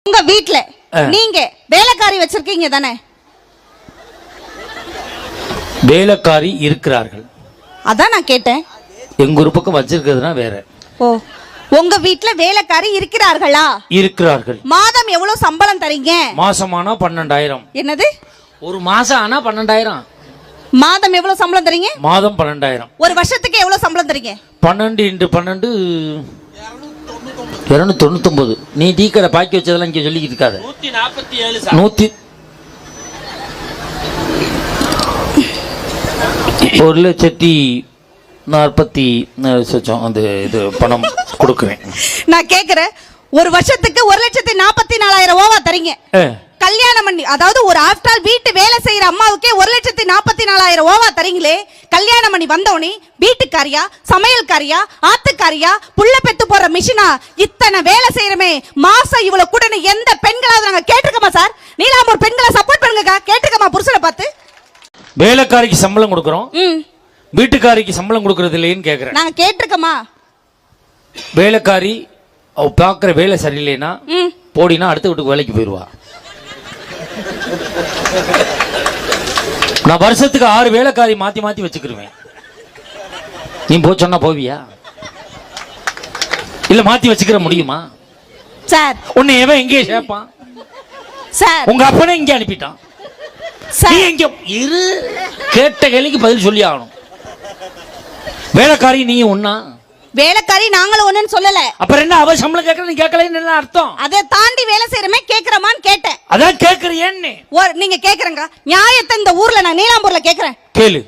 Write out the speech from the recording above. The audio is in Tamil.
உங்க வீட்ல நீங்க வேலைக்காரி வச்சிருக்கீங்க தானே? வேலைக்காரி இருக்கிறார்கள். அதான் நான் கேட்டேன். எங்க ஒரு பக்கம் வச்சிருக்கிறதுனா வேற. ஓ, உங்க வீட்ல வேலைக்காரி இருக்கிறார்களா? இருக்கிறார்கள். மாதம் எவ்வளவு சம்பளம் தரீங்க? மாசமானா 12,000. என்னது? ஒரு மாசம் ஆனா 12,000. மாதம் எவ்வளவு சம்பளம் தரீங்க? மாதம் 12,000. ஒரு வருஷத்துக்கு எவ்வளவு சம்பளம் தரீங்க? 12 × 12 299. நீ டீ கடை பாக்கி வச்சதெல்லாம் இங்க சொல்லிக்கிட்டு இருக்காத. 147 1,40,000 அந்த இது பணம் கொடுக்குறேன். நான் கேக்குறேன், ஒரு வருஷத்துக்கு 1,44,000 ஓவா தரீங்க. கல்யாணம் பண்ணி, அதாவது ஒரு ஆஃப்டர் வீட்டு வேலை செய்யற அம்மாவுக்கே 1,44,000 ஓவா தரீங்களே. கல்யாணம் பண்ணி வந்தவனே வீட்டுக்காரியா, சமையல்காரியா, ஆத்துக்காரியா, புள்ள பெத்து போற மிஷினா, இத்தனை வேலை செய்யறமே, மாசம் இவ்வளவு கூட எந்த பெண்களாவது நாங்க கேட்டிருக்கோமா சார்? நீலாம்பூர் பெண்களை சப்போர்ட் பண்ணுங்க, கேட்டிருக்கோமா புருஷனை பார்த்து? வேலைக்காரிக்கு சம்பளம் கொடுக்குறோம், வீட்டுக்காரிக்கு சம்பளம் கொடுக்கறது இல்லைன்னு கேக்குறேன். நாங்க கேட்டிருக்கோமா? வேலைக்காரி அவ பாக்குற வேலை சரியில்லைன்னா போடினா அடுத்த வீட்டுக்கு வேலைக்கு போயிடுவா. நான் வருஷத்துக்கு 6 வேலைக்காரி மாத்தி மாத்தி வச்சுக்கிருவேன். நீ போ சொன்னா போவியா? இல்ல மாத்தி வச்சுக்கிற முடியுமா சார்? உன்னை எவன் எங்கே சேர்ப்பான் சார்? உங்க அப்பனே இங்க அனுப்பிட்டான். நீ எங்க இரு, கேட்ட கேள்விக்கு பதில் சொல்லி ஆகணும். வேலைக்காரி நீ ஒன்னா? வேலைக்காரி நாங்களும் ஒண்ணுன்னு சொல்லல. அப்புறம் என்ன அவ சம்பளம் கேட்கற, நீ கேட்கலன்னு என்ன அர்த்தம்? அதை தாண்டி வேலை செய்யறமே கேக்குறமான்னு கேட்டேன். அதான் கேக்குறியேன்னு. நீங்க கேக்குறங்க நியாயத்தை இந்த ஊர்ல நான் நீலாம்பூர்ல கேக்குறேன். கேளு.